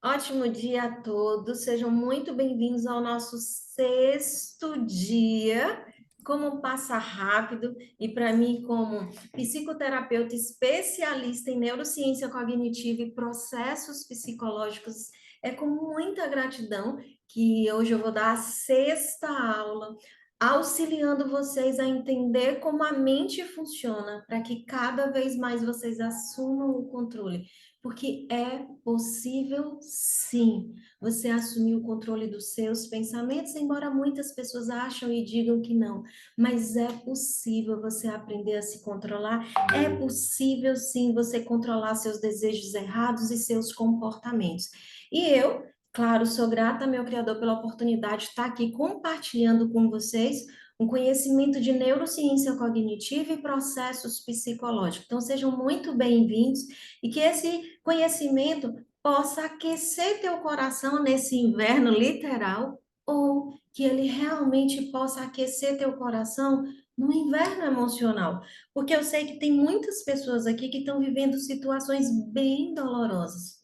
Ótimo dia a todos, sejam muito bem-vindos ao nosso sexto dia. Como passa rápido, e para mim, como psicoterapeuta especialista em neurociência cognitiva e processos psicológicos, é com muita gratidão que hoje eu vou dar a sexta aula, auxiliando vocês a entender como a mente funciona, para que cada vez mais vocês assumam o controle. Porque é possível, sim, você assumir o controle dos seus pensamentos, embora muitas pessoas acham e digam que não. Mas é possível você aprender a se controlar. É possível, sim, você controlar seus desejos errados e seus comportamentos. E eu, claro, sou grata ao meu Criador pela oportunidade de estar aqui compartilhando com vocês um conhecimento de neurociência cognitiva e processos psicológicos. Então, sejam muito bem-vindos e que esse conhecimento possa aquecer teu coração nesse inverno literal, ou que ele realmente possa aquecer teu coração no inverno emocional. Porque eu sei que tem muitas pessoas aqui que estão vivendo situações bem dolorosas.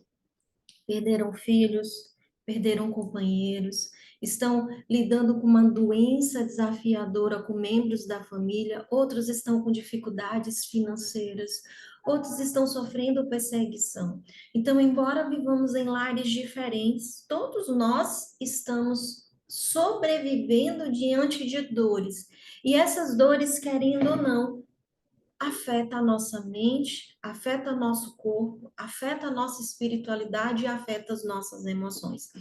Perderam filhos, perderam companheiros, estão lidando com uma doença desafiadora com membros da família, outros estão com dificuldades financeiras, outros estão sofrendo perseguição. Então, embora vivamos em lares diferentes, todos nós estamos sobrevivendo diante de dores. E essas dores, querendo ou não, afeta a nossa mente, afeta nosso corpo, afeta a nossa espiritualidade e afeta as nossas emoções.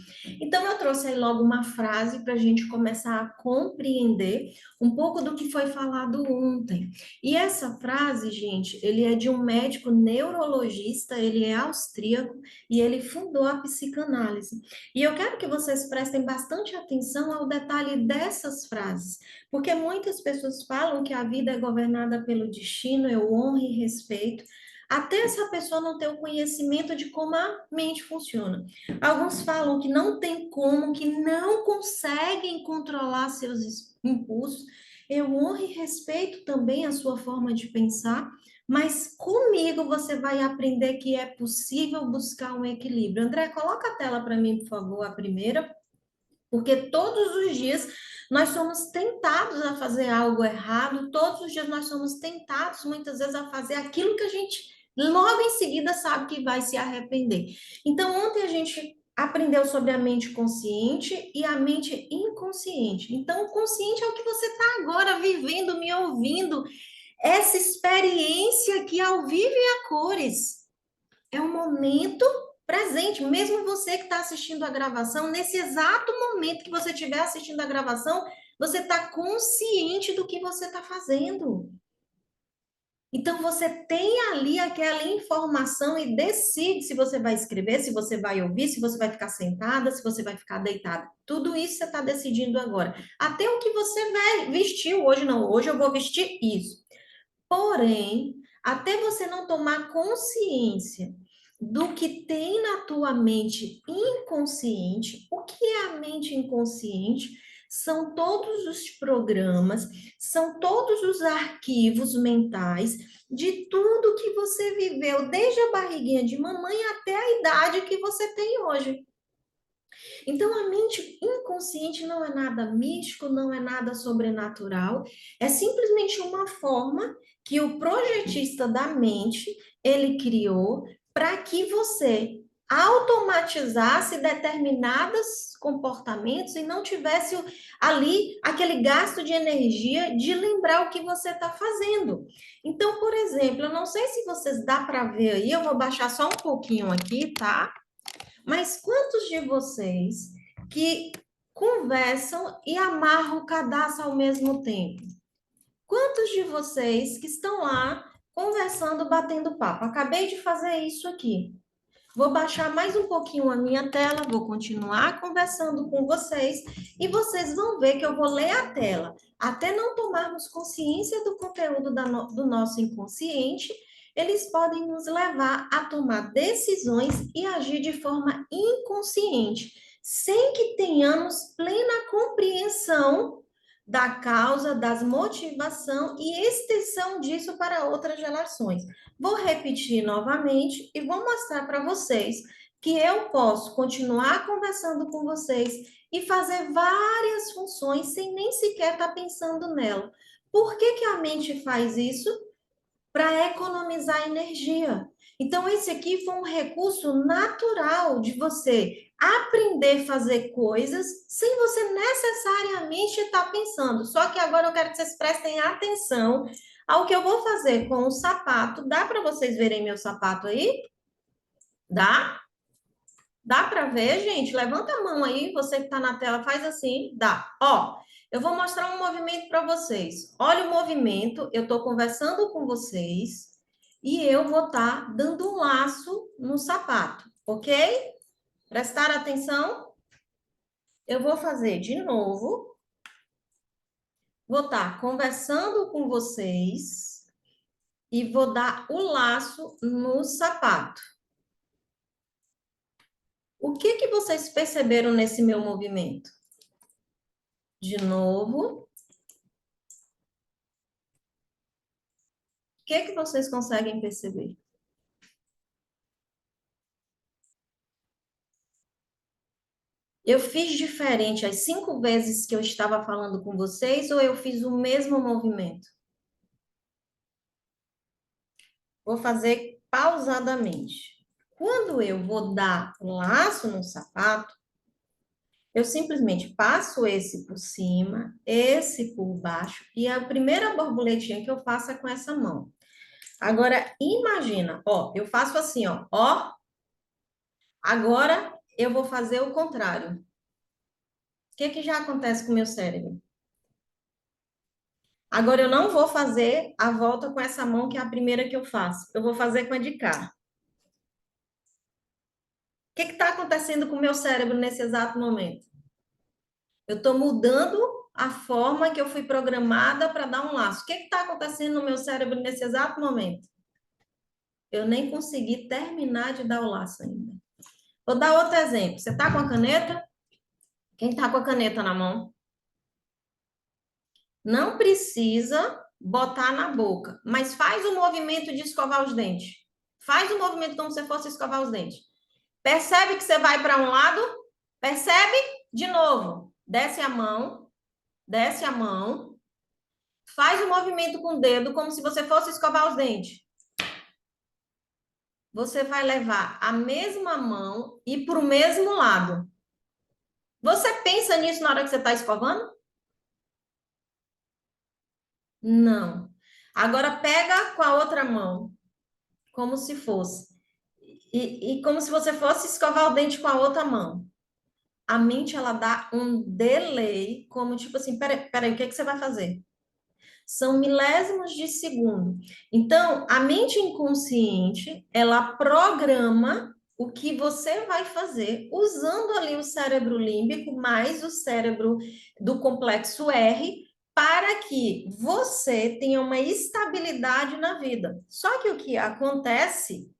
Então, eu trouxe aí logo uma frase para a gente começar a compreender um pouco do que foi falado ontem. E essa frase, gente, ele é de um médico neurologista, ele é austríaco e ele fundou a psicanálise. E eu quero que vocês prestem bastante atenção ao detalhe dessas frases, porque muitas pessoas falam que a vida é governada pelo destino, eu honro e respeito, até essa pessoa não ter o conhecimento de como a mente funciona. Alguns falam que não tem como, que não conseguem controlar seus impulsos. Eu honro e respeito também a sua forma de pensar, mas comigo você vai aprender que é possível buscar um equilíbrio. André, coloca a tela para mim, por favor, a primeira. Porque todos os dias nós somos tentados a fazer algo errado, todos os dias nós somos tentados, muitas vezes, a fazer aquilo que a gente logo em seguida sabe que vai se arrepender. Então, ontem a gente aprendeu sobre a mente consciente e a mente inconsciente. Então, o consciente é o que você está agora vivendo, me ouvindo, essa experiência aqui ao vivo e a cores. É um momento presente, mesmo você que está assistindo a gravação, nesse exato momento que você estiver assistindo a gravação, você está consciente do que você está fazendo. Então, você tem ali aquela informação e decide se você vai escrever, se você vai ouvir, se você vai ficar sentada, se você vai ficar deitada. Tudo isso você está decidindo agora. Até o que você vai vestir hoje, não. Hoje eu vou vestir isso. Porém, até você não tomar consciência do que tem na tua mente inconsciente, o que é a mente inconsciente? São todos os programas, são todos os arquivos mentais de tudo que você viveu, desde a barriguinha de mamãe até a idade que você tem hoje. Então, a mente inconsciente não é nada místico, não é nada sobrenatural, é simplesmente uma forma que o projetista da mente ele criou para que você automatizasse determinados comportamentos e não tivesse ali aquele gasto de energia de lembrar o que você está fazendo. Então, por exemplo, eu não sei se vocês dá para ver aí, eu vou baixar só um pouquinho aqui, tá? Mas quantos de vocês que conversam e amarram o cadastro ao mesmo tempo? Quantos de vocês que estão lá conversando, batendo papo? Acabei de fazer isso aqui. Vou baixar mais um pouquinho a minha tela, vou continuar conversando com vocês e vocês vão ver que eu vou ler a tela. Até não tomarmos consciência do conteúdo do nosso inconsciente, eles podem nos levar a tomar decisões e agir de forma inconsciente, sem que tenhamos plena compreensão da causa, das motivação e extensão disso para outras gerações. Vou repetir novamente e vou mostrar para vocês que eu posso continuar conversando com vocês e fazer várias funções sem nem sequer estar pensando nela. Por que que a mente faz isso? Para economizar energia. Então, esse aqui foi um recurso natural de você aprender a fazer coisas sem você necessariamente estar pensando. Só que agora eu quero que vocês prestem atenção ao que eu vou fazer com o sapato. Dá para vocês verem meu sapato aí? Dá? Dá para ver, gente? Levanta a mão aí, você que está na tela, faz assim, dá. Ó, eu vou mostrar um movimento para vocês. Olha o movimento, eu estou conversando com vocês e eu vou estar dando um laço no sapato, ok? Prestar atenção? Eu vou fazer de novo. Vou estar conversando com vocês e vou dar o laço no sapato. O que que vocês perceberam nesse meu movimento? De novo. O que que vocês conseguem perceber? Eu fiz diferente as 5 vezes que eu estava falando com vocês ou eu fiz o mesmo movimento? Vou fazer pausadamente. Quando eu vou dar laço no sapato, eu simplesmente passo esse por cima, esse por baixo, e a primeira borboletinha que eu faço é com essa mão. Agora, imagina, ó, eu faço assim, ó. Agora eu vou fazer o contrário. O que que já acontece com o meu cérebro? Agora eu não vou fazer a volta com essa mão, que é a primeira que eu faço. Eu vou fazer com a de cá. O que está acontecendo com o meu cérebro nesse exato momento? Eu estou mudando a forma que eu fui programada para dar um laço. O que está acontecendo no meu cérebro nesse exato momento? Eu nem consegui terminar de dar o laço ainda. Vou dar outro exemplo. Você está com a caneta? Quem está com a caneta na mão? Não precisa botar na boca, mas faz o movimento de escovar os dentes. Faz o movimento como se fosse escovar os dentes. Percebe que você vai para um lado? Percebe? De novo. Desce a mão. Desce a mão. Faz o movimento com o dedo como se você fosse escovar os dentes. Você vai levar a mesma mão e para o mesmo lado. Você pensa nisso na hora que você está escovando? Não. Agora pega com a outra mão, como se fosse. E como se você fosse escovar o dente com a outra mão. A mente, ela dá um delay, como tipo assim, peraí, o que é que você vai fazer? São milésimos de segundo. Então, a mente inconsciente, ela programa o que você vai fazer usando ali o cérebro límbico mais o cérebro do complexo R para que você tenha uma estabilidade na vida. Só que o que acontece,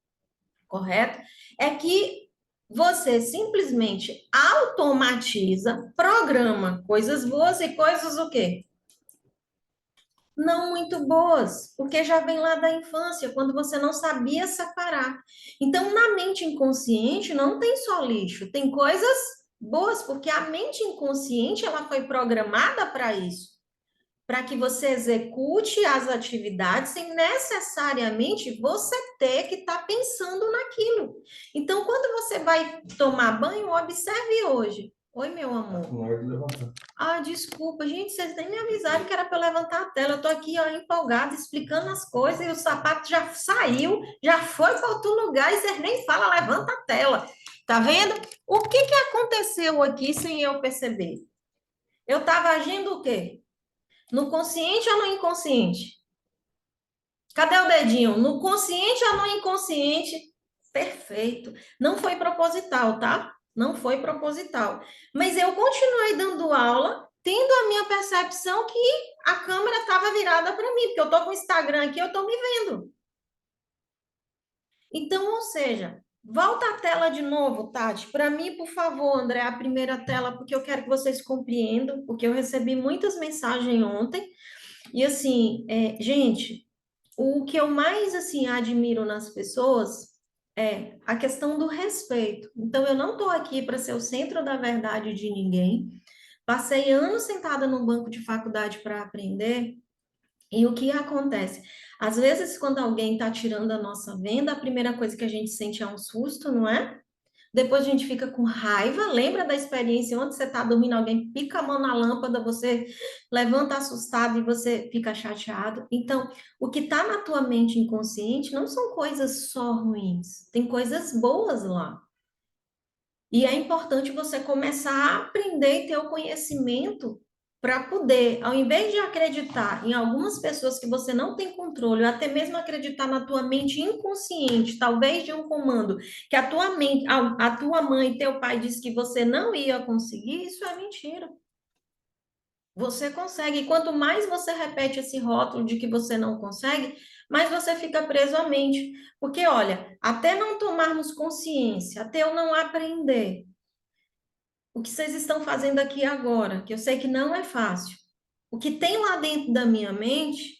correto? É que você simplesmente automatiza, programa coisas boas e coisas o quê? Não muito boas, porque já vem lá da infância, quando você não sabia separar. Então, na mente inconsciente não tem só lixo, tem coisas boas, porque a mente inconsciente ela foi programada para isso, para que você execute as atividades sem necessariamente você ter que estar pensando naquilo. Então, quando você vai tomar banho, observe hoje. Oi, meu amor. Na hora de levantar. Ah, desculpa, gente, vocês nem me avisaram que era para eu levantar a tela. Eu tô aqui, ó, empolgada, explicando as coisas e o sapato já saiu, já foi para outro lugar e vocês nem falam, levanta a tela. Tá vendo? O que que aconteceu aqui sem eu perceber? Eu estava agindo o quê? No consciente ou no inconsciente? Cadê o dedinho? No consciente ou no inconsciente? Perfeito. Não foi proposital, tá? Não foi proposital. Mas eu continuei dando aula, tendo a minha percepção que a câmera estava virada para mim, porque eu tô com o Instagram aqui, eu tô me vendo. Então, ou seja, Volta a tela de novo, Tati. Para mim, por favor, André, a primeira tela, porque eu quero que vocês compreendam, porque eu recebi muitas mensagens ontem. E assim, gente, o que eu mais assim admiro nas pessoas é a questão do respeito. Então, eu não estou aqui para ser o centro da verdade de ninguém. Passei anos sentada num banco de faculdade para aprender. E o que acontece? Às vezes, quando alguém está tirando a nossa venda, a primeira coisa que a gente sente é um susto, não é? Depois a gente fica com raiva. Lembra da experiência onde você está dormindo, alguém pica a mão na lâmpada, você levanta assustado e você fica chateado. Então, o que está na tua mente inconsciente não são coisas só ruins, tem coisas boas lá. E é importante você começar a aprender e ter o conhecimento para poder, ao invés de acreditar em algumas pessoas que você não tem controle, ou até mesmo acreditar na tua mente inconsciente, talvez de um comando que a tua mente, a tua mãe e teu pai disse que você não ia conseguir, isso é mentira. Você consegue. E quanto mais você repete esse rótulo de que você não consegue, mais você fica preso à mente. Porque, olha, até não tomarmos consciência, até eu não aprender o que vocês estão fazendo aqui agora, que eu sei que não é fácil. O que tem lá dentro da minha mente,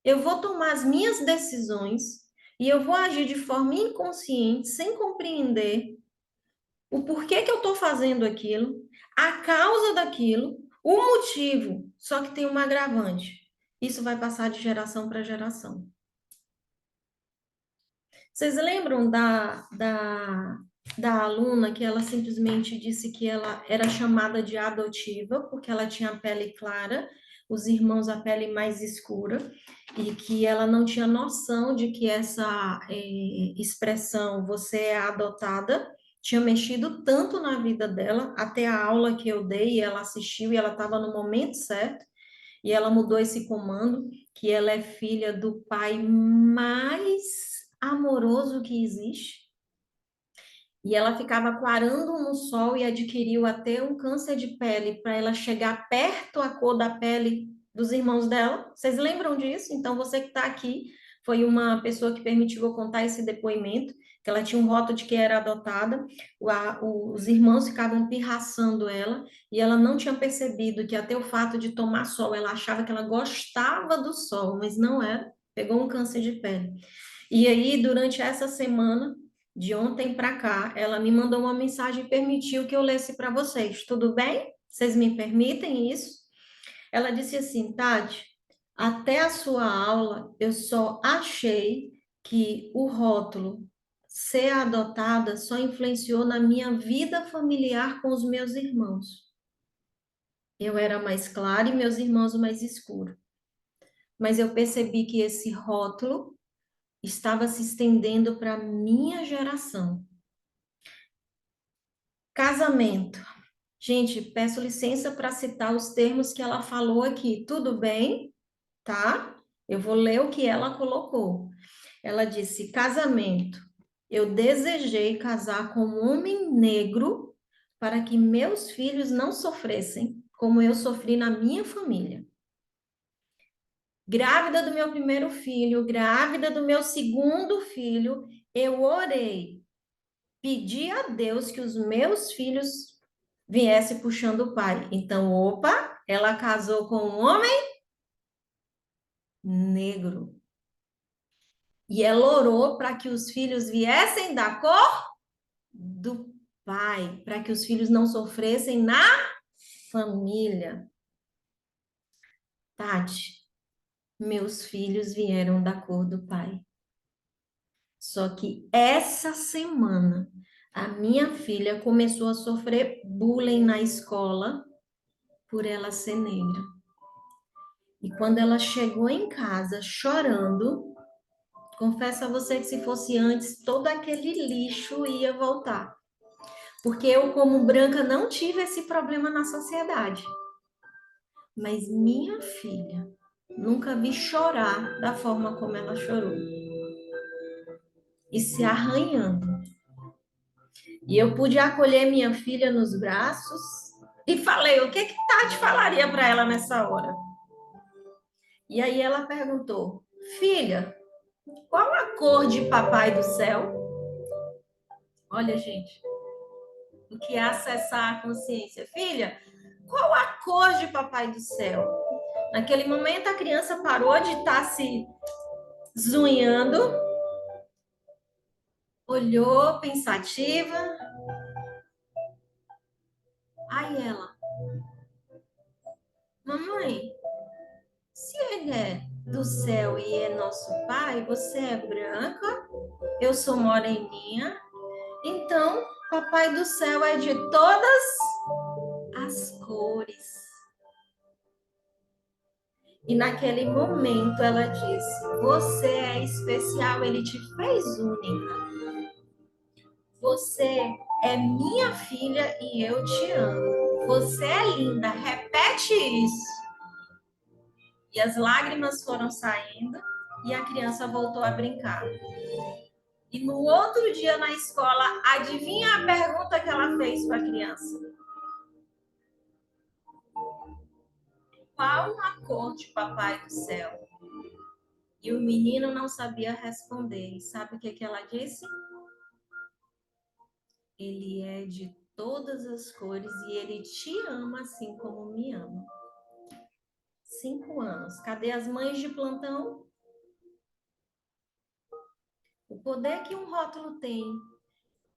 eu vou tomar as minhas decisões e eu vou agir de forma inconsciente, sem compreender o porquê que eu estou fazendo aquilo, a causa daquilo, o motivo. Só que tem um agravante. Isso vai passar de geração para geração. Vocês lembram da aluna que ela simplesmente disse que ela era chamada de adotiva porque ela tinha a pele clara, os irmãos a pele mais escura, e que ela não tinha noção de que essa expressão você é adotada tinha mexido tanto na vida dela, até a aula que eu dei, e ela assistiu e ela estava no momento certo, e ela mudou esse comando, que ela é filha do pai mais amoroso que existe. E ela ficava quarando no sol e adquiriu até um câncer de pele para ela chegar perto a cor da pele dos irmãos dela. Vocês lembram disso? Então, você que está aqui foi uma pessoa que permitiu eu contar esse depoimento, que ela tinha um rótulo de que era adotada, os irmãos ficavam pirraçando ela, e ela não tinha percebido que até o fato de tomar sol, ela achava que ela gostava do sol, mas não era, pegou um câncer de pele. E aí, durante essa semana, de ontem para cá, ela me mandou uma mensagem e permitiu que eu lesse para vocês. Tudo bem? Vocês me permitem isso? Ela disse assim, Tati, até a sua aula eu só achei que o rótulo ser adotada só influenciou na minha vida familiar com os meus irmãos. Eu era mais clara e meus irmãos mais escuros. Mas eu percebi que esse rótulo estava se estendendo para a minha geração. Casamento. Gente, peço licença para citar os termos que ela falou aqui. Tudo bem? Tá? Eu vou ler o que ela colocou. Ela disse: casamento. Eu desejei casar com um homem negro para que meus filhos não sofressem como eu sofri na minha família. Grávida do meu primeiro filho, grávida do meu segundo filho, eu orei, pedi a Deus que os meus filhos viessem puxando o pai. Então, opa, ela casou com um homem negro. E ela orou para que os filhos viessem da cor do pai, para que os filhos não sofressem na família. Tati, meus filhos vieram da cor do pai. Só que essa semana a minha filha começou a sofrer bullying na escola por ela ser negra. E quando ela chegou em casa chorando, confesso a você que se fosse antes, todo aquele lixo ia voltar. Porque eu, como branca, não tive esse problema na sociedade. Mas minha filha, nunca vi chorar da forma como ela chorou. E se arranhando. E eu pude acolher minha filha nos braços e falei, o que que Tati falaria para ela nessa hora? E aí ela perguntou, filha, qual a cor de papai do céu? Olha, gente, o que é acessar a consciência? Filha, qual a cor de Papai do Céu? Naquele momento, a criança parou de estar se zunhando, olhou pensativa. Aí ela, mamãe, se ele é do céu e é nosso pai, você é branca, eu sou moreninha, então Papai do Céu é de todas as cores. E naquele momento ela disse: você é especial, ele te fez única. Você é minha filha e eu te amo. Você é linda, repete isso. E as lágrimas foram saindo e a criança voltou a brincar. E no outro dia na escola, adivinha a pergunta que ela fez para a criança? Qual a cor de Papai do Céu? E o menino não sabia responder. E sabe o que ela disse? Ele é de todas as cores e ele te ama assim como me ama. 5 anos. Cadê as mães de plantão? O poder que um rótulo tem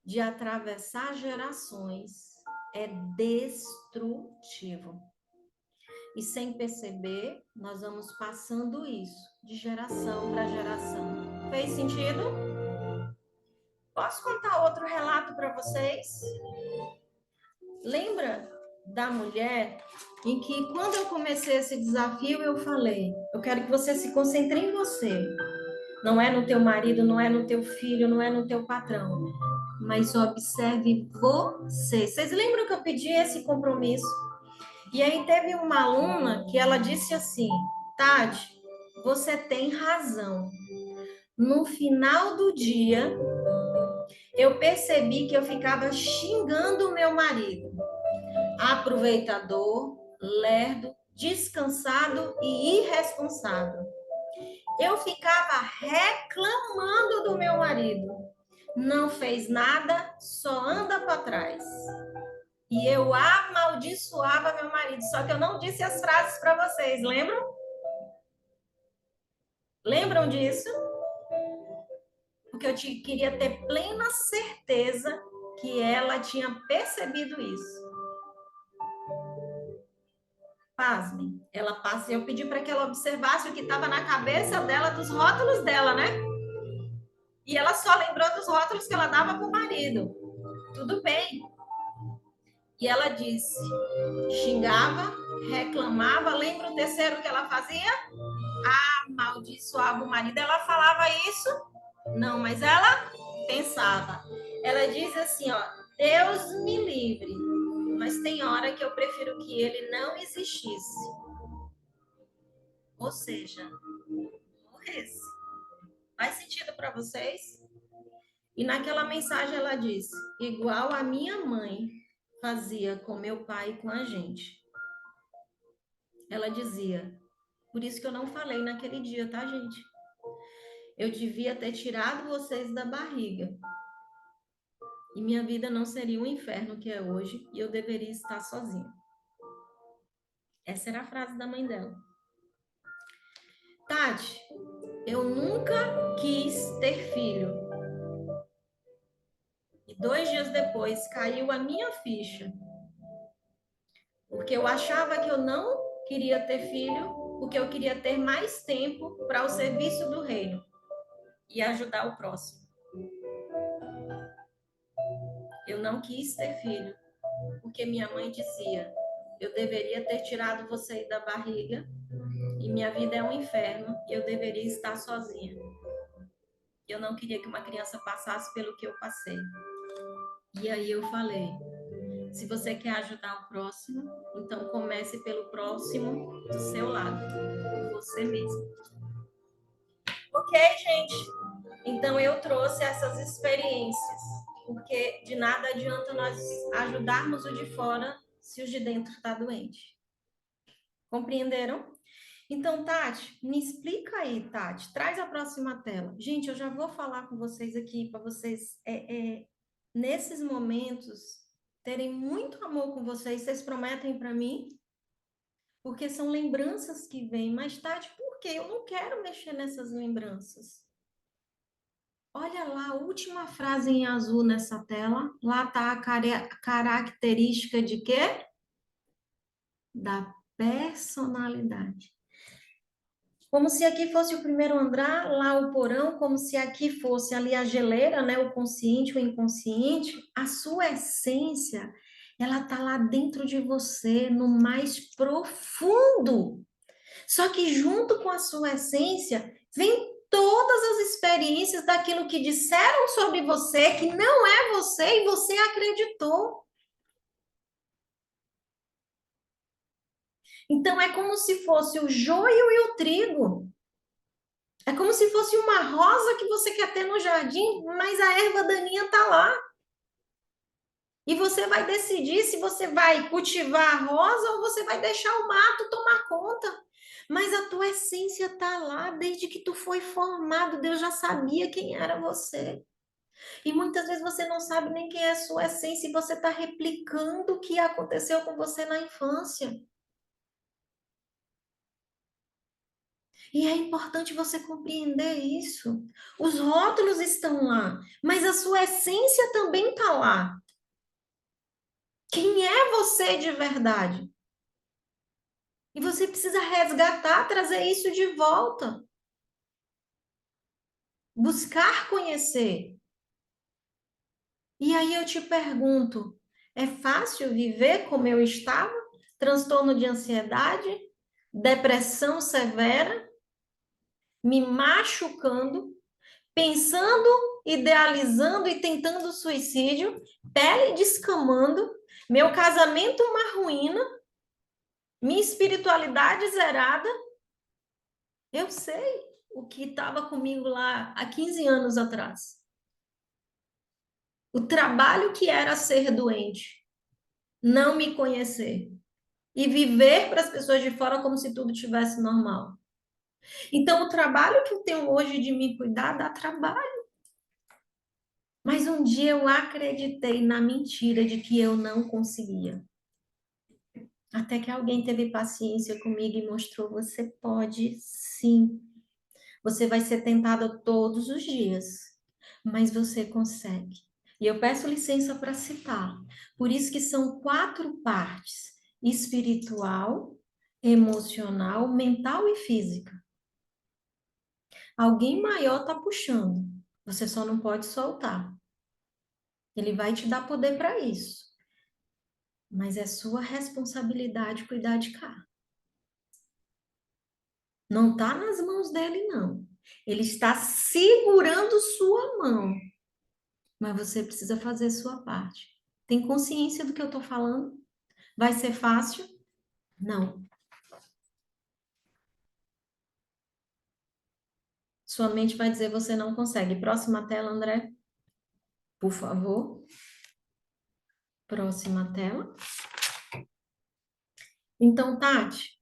de atravessar gerações é destrutivo. E sem perceber, nós vamos passando isso de geração para geração. Fez sentido? Posso contar outro relato para vocês? Lembra da mulher em que, quando eu comecei esse desafio, eu falei: eu quero que você se concentre em você. Não é no teu marido, não é no teu filho, não é no teu patrão, mas observe você. Vocês lembram que eu pedi esse compromisso? E aí teve uma aluna que ela disse assim: Tati, você tem razão. No final do dia, eu percebi que eu ficava xingando o meu marido. Aproveitador, lerdo, descansado e irresponsável. Eu ficava reclamando do meu marido. Não fez nada, só anda para trás. E eu amaldiçoava meu marido, só que eu não disse as frases para vocês, lembram? Lembram disso? Porque eu queria ter plena certeza que ela tinha percebido isso. Pasmem, ela passa, eu pedi para que ela observasse o que estava na cabeça dela, dos rótulos dela, né? E ela só lembrou dos rótulos que ela dava para o marido. Tudo bem. E ela disse, xingava, reclamava, lembra o terceiro que ela fazia? Amaldiçoava o marido. Ela falava isso? Não, mas ela pensava. Ela diz assim, ó, Deus me livre, mas tem hora que eu prefiro que ele não existisse. Ou seja, morresse. Faz sentido para vocês? E naquela mensagem ela disse: igual a minha mãe fazia com meu pai e com a gente. Ela dizia: por isso que eu não falei naquele dia, tá, gente? Eu devia ter tirado vocês da barriga. E minha vida não seria o inferno que é hoje e eu deveria estar sozinha. Essa era a frase da mãe dela. Tati, eu nunca quis ter filho. E 2 dias depois caiu a minha ficha. Porque eu achava que eu não queria ter filho, porque eu queria ter mais tempo para o serviço do reino e ajudar o próximo. Eu não quis ter filho, porque minha mãe dizia: eu deveria ter tirado você da barriga e minha vida é um inferno e eu deveria estar sozinha. Eu não queria que uma criança passasse pelo que eu passei. E aí eu falei: se você quer ajudar o próximo, então comece pelo próximo do seu lado, por você mesmo. Ok, gente? Então eu trouxe essas experiências, porque de nada adianta nós ajudarmos o de fora se o de dentro está doente. Compreenderam? Então, Tati, me explica aí, Tati. Traz a próxima tela. Gente, eu já vou falar com vocês aqui para vocês nesses momentos, terem muito amor com vocês. Vocês prometem para mim? Porque são lembranças que vêm. Mas, Tati, por quê? Eu não quero mexer nessas lembranças. Olha lá, a última frase em azul nessa tela. Lá está a característica de quê? Da personalidade. Como se aqui fosse o primeiro andar, lá o porão, como se aqui fosse ali a geleira, né, o consciente, o inconsciente, a sua essência, ela tá lá dentro de você, no mais profundo. Só que junto com a sua essência, vem todas as experiências daquilo que disseram sobre você, que não é você e você acreditou. Então é como se fosse o joio e o trigo. É como se fosse uma rosa que você quer ter no jardim, mas a erva daninha está lá. E você vai decidir se você vai cultivar a rosa ou você vai deixar o mato tomar conta. Mas a tua essência está lá desde que tu foi formado. Deus já sabia quem era você. E muitas vezes você não sabe nem quem é a sua essência e você está replicando o que aconteceu com você na infância. E é importante você compreender isso. Os rótulos estão lá, mas a sua essência também está lá. Quem é você de verdade? E você precisa resgatar, trazer isso de volta. Buscar conhecer. E aí eu te pergunto: é fácil viver como eu estava? Transtorno de ansiedade, depressão severa, me machucando, pensando, idealizando e tentando suicídio, pele descamando, meu casamento uma ruína, minha espiritualidade zerada. Eu sei o que estava comigo lá há 15 anos atrás. O trabalho que era ser doente, não me conhecer e viver para as pessoas de fora como se tudo tivesse normal. Então, o trabalho que eu tenho hoje de me cuidar dá trabalho. Mas um dia eu acreditei na mentira de que eu não conseguia. Até que alguém teve paciência comigo e mostrou: você pode sim. Você vai ser tentada todos os dias, mas você consegue. E eu peço licença para citar. Por isso que são 4 partes: espiritual, emocional, mental e física. Alguém maior está puxando. Você só não pode soltar. Ele vai te dar poder para isso. Mas é sua responsabilidade cuidar de cá. Não está nas mãos dele, não. Ele está segurando sua mão. Mas você precisa fazer sua parte. Tem consciência do que eu estou falando? Vai ser fácil? Não. Sua mente vai dizer você não consegue. Próxima tela, André. Por favor. Próxima tela. Então, Tati,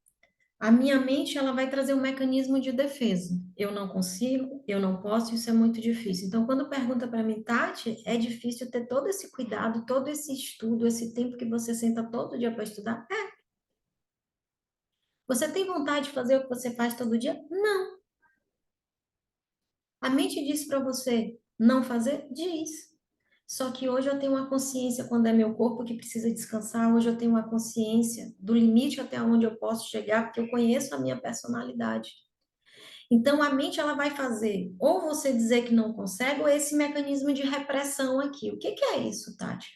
a minha mente ela vai trazer um mecanismo de defesa. Eu não consigo, eu não posso, isso é muito difícil. Então, quando pergunta para mim, Tati, é difícil ter todo esse cuidado, todo esse estudo, esse tempo que você senta todo dia para estudar? É. Você tem vontade de fazer o que você faz todo dia? Não. A mente diz para você não fazer? Diz. Só que hoje eu tenho uma consciência quando é meu corpo que precisa descansar, hoje eu tenho uma consciência do limite até onde eu posso chegar, porque eu conheço a minha personalidade. Então, a mente ela vai fazer ou você dizer que não consegue, ou esse mecanismo de repressão aqui. O que que é isso, Tati?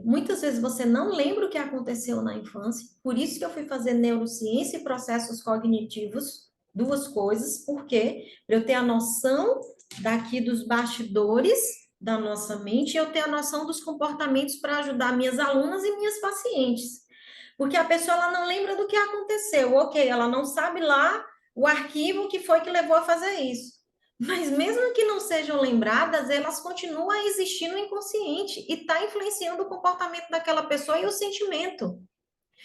Muitas vezes você não lembra o que aconteceu na infância, por isso que eu fui fazer neurociência e processos cognitivos, duas coisas, porque para eu ter a noção daqui dos bastidores da nossa mente, eu ter a noção dos comportamentos para ajudar minhas alunas e minhas pacientes. Porque a pessoa ela não lembra do que aconteceu, ok, ela não sabe lá o arquivo que foi que levou a fazer isso. Mas mesmo que não sejam lembradas, elas continuam a existir no inconsciente e está influenciando o comportamento daquela pessoa e o sentimento.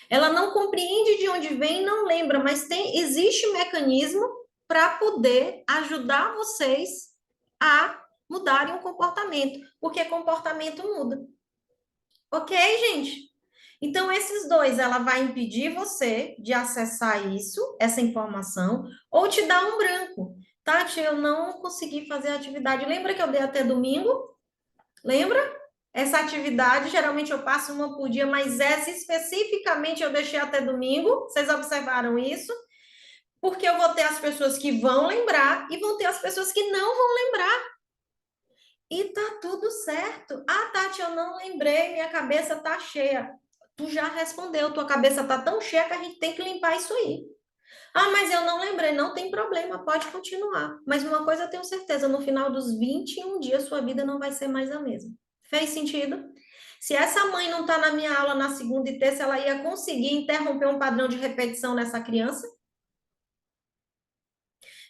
Ela não compreende de onde vem e não lembra, mas existe um mecanismo para poder ajudar vocês a mudarem o comportamento, porque comportamento muda. Ok, gente? Então, esses dois, ela vai impedir você de acessar isso, essa informação, ou te dar um branco. Tati, eu não consegui fazer a atividade. Lembra que eu dei até domingo? Lembra? Essa atividade, geralmente eu passo uma por dia, mas essa especificamente eu deixei até domingo. Vocês observaram isso? Porque eu vou ter as pessoas que vão lembrar e vão ter as pessoas que não vão lembrar. E tá tudo certo. Ah, Tati, eu não lembrei, minha cabeça tá cheia. Tu já respondeu, tua cabeça tá tão cheia que a gente tem que limpar isso aí. Ah, mas eu não lembrei, não tem problema, pode continuar. Mas uma coisa eu tenho certeza, no final dos 21 dias, sua vida não vai ser mais a mesma. Fez sentido? Se essa mãe não está na minha aula na segunda e terça, ela ia conseguir interromper um padrão de repetição nessa criança?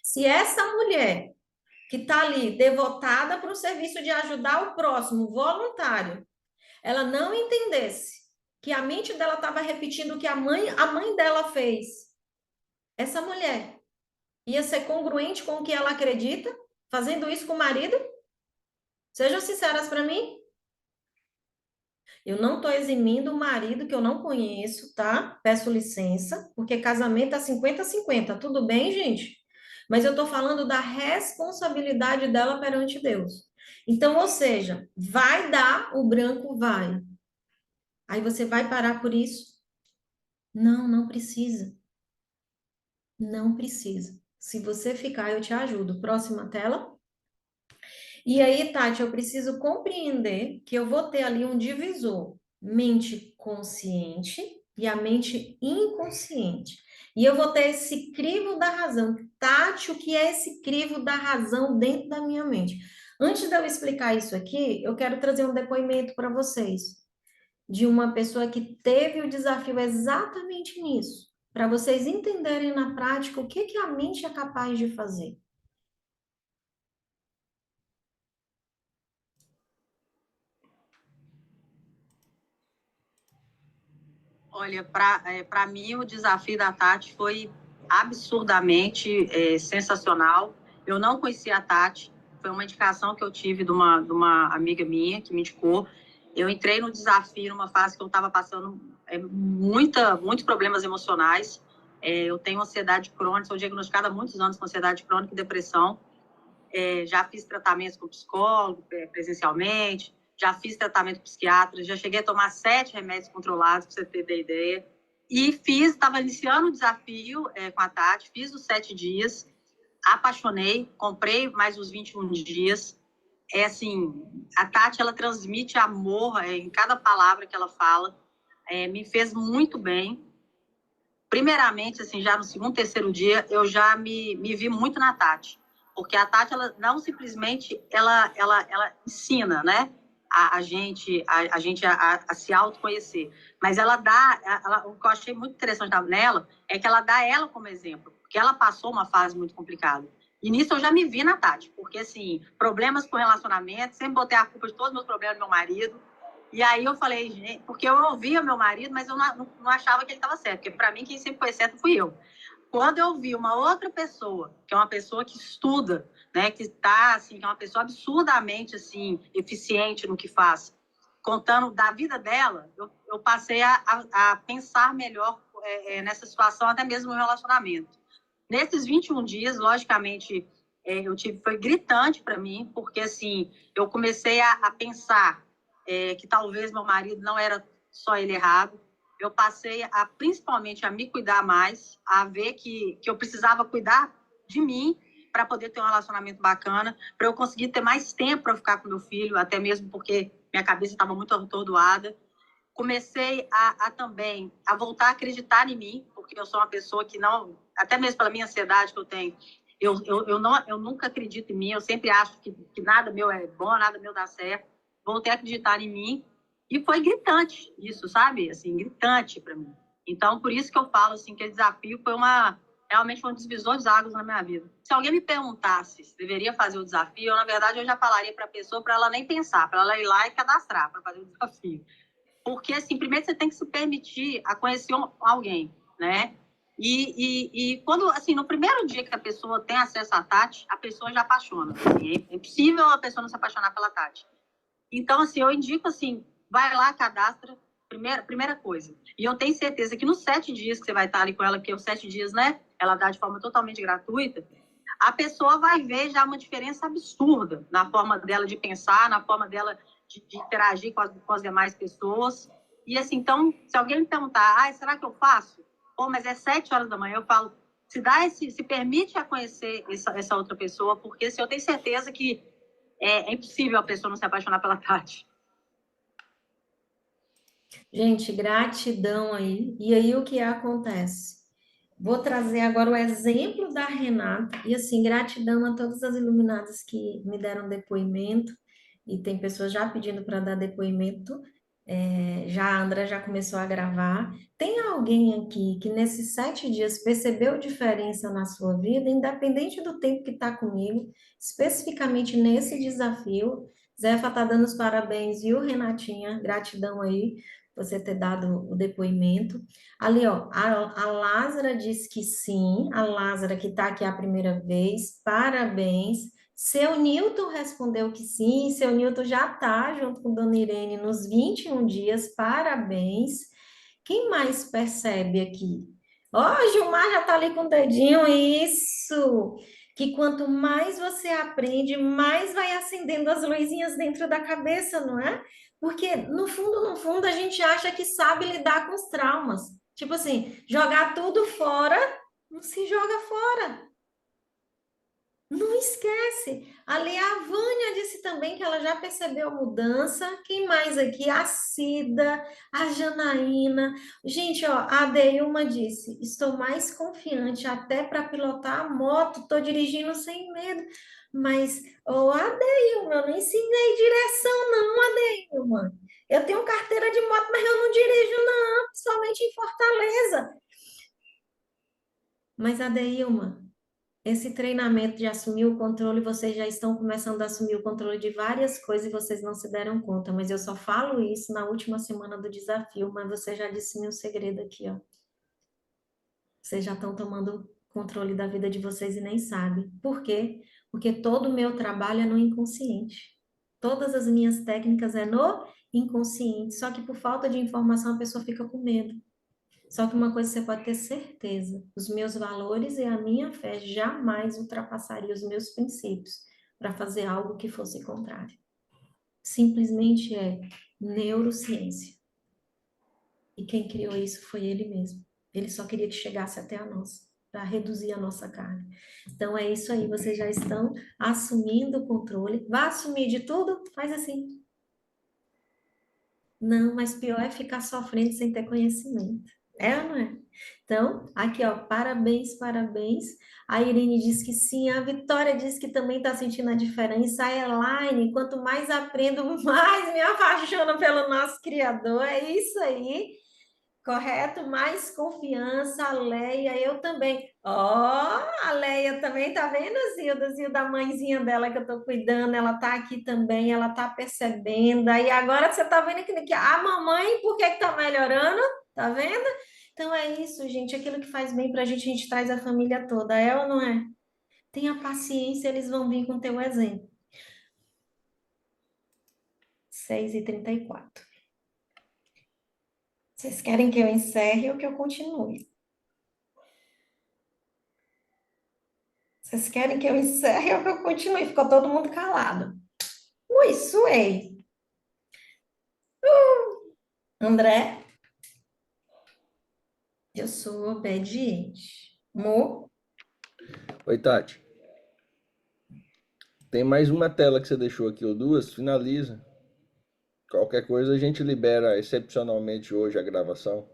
Se essa mulher que está ali devotada para o serviço de ajudar o próximo, voluntário, ela não entendesse que a mente dela estava repetindo o que a mãe dela fez, essa mulher ia ser congruente com o que ela acredita, fazendo isso com o marido? Sejam sinceras para mim. Eu não estou eximindo o marido que eu não conheço, tá? Peço licença, porque casamento é 50-50. Tudo bem, gente? Mas eu estou falando da responsabilidade dela perante Deus. Então, ou seja, vai dar o branco, vai. Aí você vai parar por isso? Não, não precisa. Não precisa. Se você ficar, eu te ajudo. Próxima tela. E aí, Tati, eu preciso compreender que eu vou ter ali um divisor, mente consciente e a mente inconsciente. E eu vou ter esse crivo da razão. Tati, o que é esse crivo da razão dentro da minha mente? Antes de eu explicar isso aqui, eu quero trazer um depoimento para vocês de uma pessoa que teve o desafio exatamente nisso, para vocês entenderem na prática o que que a mente é capaz de fazer. Olha, para mim o desafio da Tati foi absurdamente sensacional. Eu não conhecia a Tati, foi uma indicação que eu tive de uma amiga minha que me indicou. Eu entrei no desafio numa fase que eu estava passando muitos problemas emocionais. Eu tenho ansiedade crônica, sou diagnosticada há muitos anos com ansiedade crônica e depressão. Já fiz tratamentos com psicólogo presencialmente, já fiz tratamento psiquiatra, já cheguei a tomar 7 remédios controlados, para você ter ideia. E estava iniciando o desafio com a Tati, fiz os 7 dias, apaixonei, comprei mais os 21 dias. É assim, a Tati, ela transmite amor em cada palavra que ela fala, me fez muito bem. Primeiramente, assim, já no segundo, terceiro dia, eu já me vi muito na Tati. Porque a Tati, ela não simplesmente, ela ensina, né? A gente a se autoconhecer. Mas ela dá, o que eu achei muito interessante nela é que ela dá ela como exemplo. Porque ela passou uma fase muito complicada. E nisso eu já me vi na Tati. Porque, assim, problemas com relacionamento, sempre botei a culpa de todos os meus problemas no meu marido. E aí eu falei, gente, porque eu ouvia meu marido, mas eu não achava que ele estava certo, porque para mim quem sempre foi certo fui eu. Quando eu vi uma outra pessoa, que é uma pessoa que estuda, né, que está assim, que é uma pessoa absurdamente assim eficiente no que faz, contando da vida dela, eu passei a pensar melhor nessa situação, até mesmo no relacionamento. Nesses 21 dias, logicamente, foi gritante para mim, porque assim, eu comecei a pensar que talvez meu marido não era só ele errado. Eu passei principalmente a me cuidar mais, a ver que eu precisava cuidar de mim para poder ter um relacionamento bacana, para eu conseguir ter mais tempo para ficar com meu filho, até mesmo porque minha cabeça estava muito atordoada. Comecei também a voltar a acreditar em mim, porque eu sou uma pessoa que não, até mesmo pela minha ansiedade que eu tenho, eu nunca acredito em mim, eu sempre acho que nada meu é bom, nada meu dá certo. Voltei a acreditar em mim e foi gritante isso, sabe? Assim, gritante para mim. Então, por isso que eu falo assim que o desafio realmente foi um divisor de águas na minha vida. Se alguém me perguntasse se deveria fazer o desafio, na verdade eu já falaria para a pessoa para ela nem pensar, para ela ir lá e cadastrar para fazer o desafio. Porque, assim, primeiro você tem que se permitir a conhecer alguém, né? E quando, assim, no primeiro dia que a pessoa tem acesso à Tati, a pessoa já apaixona. Assim, é impossível a pessoa não se apaixonar pela Tati. Então, assim, eu indico, assim, vai lá, cadastra, primeira coisa. E eu tenho certeza que nos 7 dias que você vai estar ali com ela, porque os 7 dias, né, ela dá de forma totalmente gratuita, a pessoa vai ver já uma diferença absurda na forma dela de pensar, na forma dela de interagir com as demais pessoas. E, assim, então, se alguém me perguntar, será que eu faço? Pô, mas é 7 horas da manhã, eu falo, se permite a conhecer essa outra pessoa, porque assim, eu tenho certeza que é impossível a pessoa não se apaixonar pela Tati. Gente, gratidão aí. E aí o que acontece? Vou trazer agora o exemplo da Renata. E assim, gratidão a todas as iluminadas que me deram depoimento. E tem pessoas já pedindo para dar depoimento. Já a André já começou a gravar. Tem alguém aqui que nesses 7 dias percebeu diferença na sua vida, independente do tempo que está comigo, especificamente nesse desafio? Zefa está dando os parabéns, viu, Renatinha? Gratidão aí você ter dado o depoimento. Ali, ó, a Lázara disse que sim, a Lázara que está aqui a primeira vez, parabéns. Seu Newton respondeu que sim, seu Newton já está junto com Dona Irene nos 21 dias, parabéns. Quem mais percebe aqui? Ó, Gilmar já está ali com o dedinho, isso! Que quanto mais você aprende, mais vai acendendo as luzinhas dentro da cabeça, não é? Porque no fundo, a gente acha que sabe lidar com os traumas. Tipo assim, jogar tudo fora, não se joga fora. Não esquece. Ali a Vânia disse também que ela já percebeu a mudança. Quem mais aqui? A Cida, a Janaína. Gente, ó, a Deilma disse: estou mais confiante até para pilotar a moto, estou dirigindo sem medo. Mas, ô, Adeilma, eu não ensinei direção, não, Adeilma. Eu tenho carteira de moto, mas eu não dirijo, não, principalmente em Fortaleza. Mas, Adeilma, esse treinamento de assumir o controle, vocês já estão começando a assumir o controle de várias coisas e vocês não se deram conta, mas eu só falo isso na última semana do desafio, mas você já disse meu segredo aqui, ó. Vocês já estão tomando controle da vida de vocês e nem sabem. Por quê? Porque todo o meu trabalho é no inconsciente. Todas as minhas técnicas é no inconsciente, só que por falta de informação a pessoa fica com medo. Só que uma coisa você pode ter certeza: os meus valores e a minha fé jamais ultrapassariam os meus princípios para fazer algo que fosse contrário. Simplesmente é neurociência. E quem criou isso foi ele mesmo. Ele só queria que chegasse até a nós, para reduzir a nossa carne. Então é isso aí, vocês já estão assumindo o controle. Vai assumir de tudo? Faz assim. Não, mas pior é ficar sofrendo sem ter conhecimento. É ou não é? Então, aqui, ó, parabéns, parabéns. A Irene diz que sim, a Vitória diz que também está sentindo a diferença. A Elaine, quanto mais aprendo, mais me apaixono pelo nosso Criador. É isso aí, correto? Mais confiança, a Leia, eu também. Ó, a Leia também tá vendo, Zilda? Zilda, a mãezinha dela que eu tô cuidando, ela tá aqui também, ela tá percebendo. Aí agora você tá vendo que a mamãe, por que que tá melhorando? Tá vendo? Então é isso, gente, aquilo que faz bem pra gente, a gente traz a família toda, é ou não é? Tenha paciência, eles vão vir com teu exemplo. 6h34. Vocês querem que eu encerre ou que eu continue? Vocês querem que eu encerre ou que eu continue? Ficou todo mundo calado. Ui, suei. André, eu sou obediente. Mo, Oi, Tati. Tem mais uma tela que você deixou aqui, ou duas? Finaliza. Qualquer coisa a gente libera excepcionalmente hoje a gravação.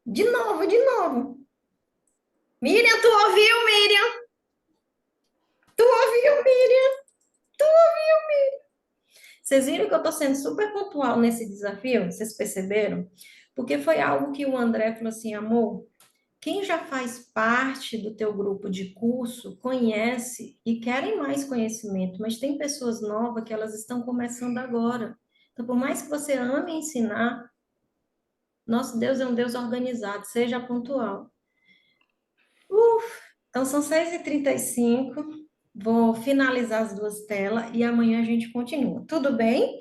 de novo, de novo. Miriam, tu ouviu, Miriam? Tu ouviu, Miriam? Tu ouviu, Miriam? Vocês viram que eu tô sendo super pontual nesse desafio? Vocês perceberam? Porque foi algo que o André falou assim, amor, quem já faz parte do teu grupo de curso conhece e querem mais conhecimento, mas tem pessoas novas que elas estão começando agora. Então, por mais que você ame ensinar, Nosso Deus é um Deus organizado, seja pontual. Então, são 6h35. Vou finalizar as duas telas e amanhã a gente continua. Tudo bem?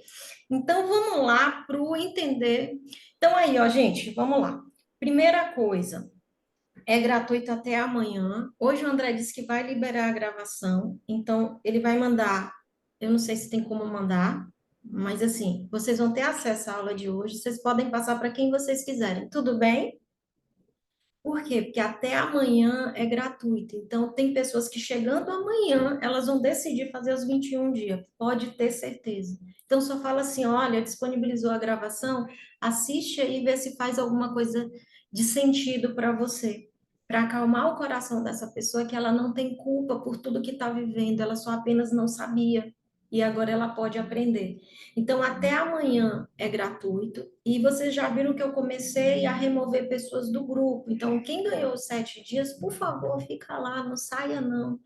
Então, vamos lá para o entender. Então, aí, ó, gente, vamos lá. Primeira coisa, é gratuito até amanhã. Hoje o André disse que vai liberar a gravação, então ele vai mandar. Eu não sei se tem como mandar, mas assim, vocês vão ter acesso à aula de hoje. Vocês podem passar para quem vocês quiserem. Tudo bem? Por quê? Porque até amanhã é gratuito. Então, tem pessoas que chegando amanhã, elas vão decidir fazer os 21 dias. Pode ter certeza. Então, só fala assim: olha, disponibilizou a gravação, assiste aí e vê se faz alguma coisa de sentido para você. Para acalmar o coração dessa pessoa, que ela não tem culpa por tudo que está vivendo, ela só apenas não sabia. E agora ela pode aprender. Então, até amanhã é gratuito. E vocês já viram que eu comecei a remover pessoas do grupo. Então, quem ganhou os 7 dias, por favor, fica lá, não saia não.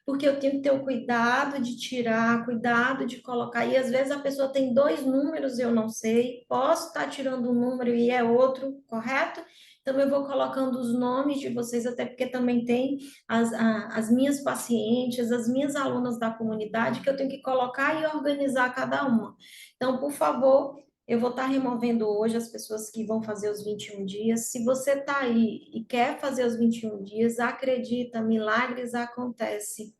Porque eu tenho que ter o cuidado de tirar, cuidado de colocar. E às vezes a pessoa tem 2 números, eu não sei. Posso estar tirando um número e é outro, correto? Então, eu vou colocando os nomes de vocês, até porque também tem as minhas pacientes, as minhas alunas da comunidade, que eu tenho que colocar e organizar cada uma. Então, por favor, eu vou estar removendo hoje as pessoas que vão fazer os 21 dias. Se você está aí e quer fazer os 21 dias, acredita, milagres acontecem.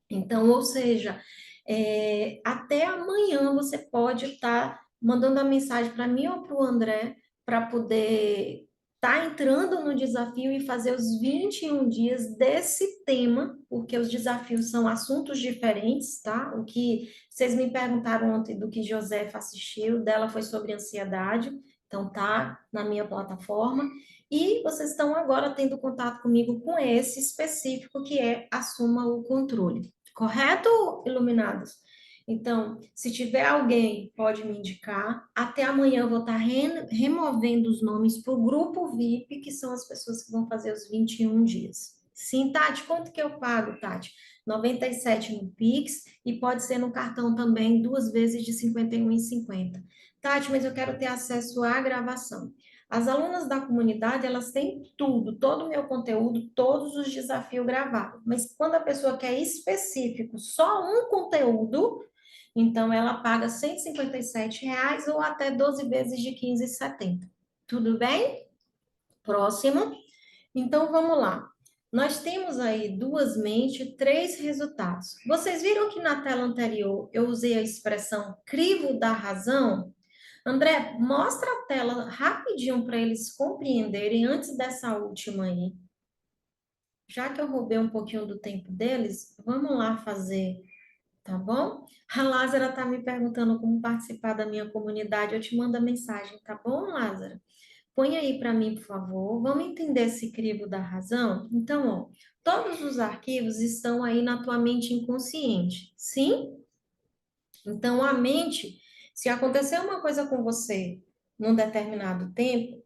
Então, ou seja, até amanhã você pode estar mandando a mensagem para mim ou para o André para poder estar entrando no desafio e fazer os 21 dias desse tema, porque os desafios são assuntos diferentes, tá? O que vocês me perguntaram ontem do que Josefa assistiu, dela foi sobre ansiedade, então tá na minha plataforma. E vocês estão agora tendo contato comigo com esse específico que é Assuma o Controle. Correto, iluminados? Então, se tiver alguém, pode me indicar. Até amanhã eu vou estar removendo os nomes para o grupo VIP, que são as pessoas que vão fazer os 21 dias. Sim, Tati, quanto que eu pago, Tati? 97 no Pix e pode ser no cartão também, 2 vezes de 51,50. Tati, mas eu quero ter acesso à gravação. As alunas da comunidade, elas têm tudo, todo o meu conteúdo, todos os desafios gravados. Mas quando a pessoa quer específico, só um conteúdo, então ela paga R$ 157 ou até 12 vezes de 15,70. Tudo bem? Próximo. Então vamos lá. Nós temos aí 2 mentes, 3 resultados. Vocês viram que na tela anterior eu usei a expressão crivo da razão? André, mostra a tela rapidinho para eles compreenderem antes dessa última aí. Já que eu roubei um pouquinho do tempo deles, vamos lá fazer, tá bom? A Lázara está me perguntando como participar da minha comunidade. Eu te mando a mensagem, tá bom, Lázara? Põe aí para mim, por favor. Vamos entender esse crivo da razão? Então, ó, todos os arquivos estão aí na tua mente inconsciente, sim? Então, a mente, se acontecer uma coisa com você num determinado tempo,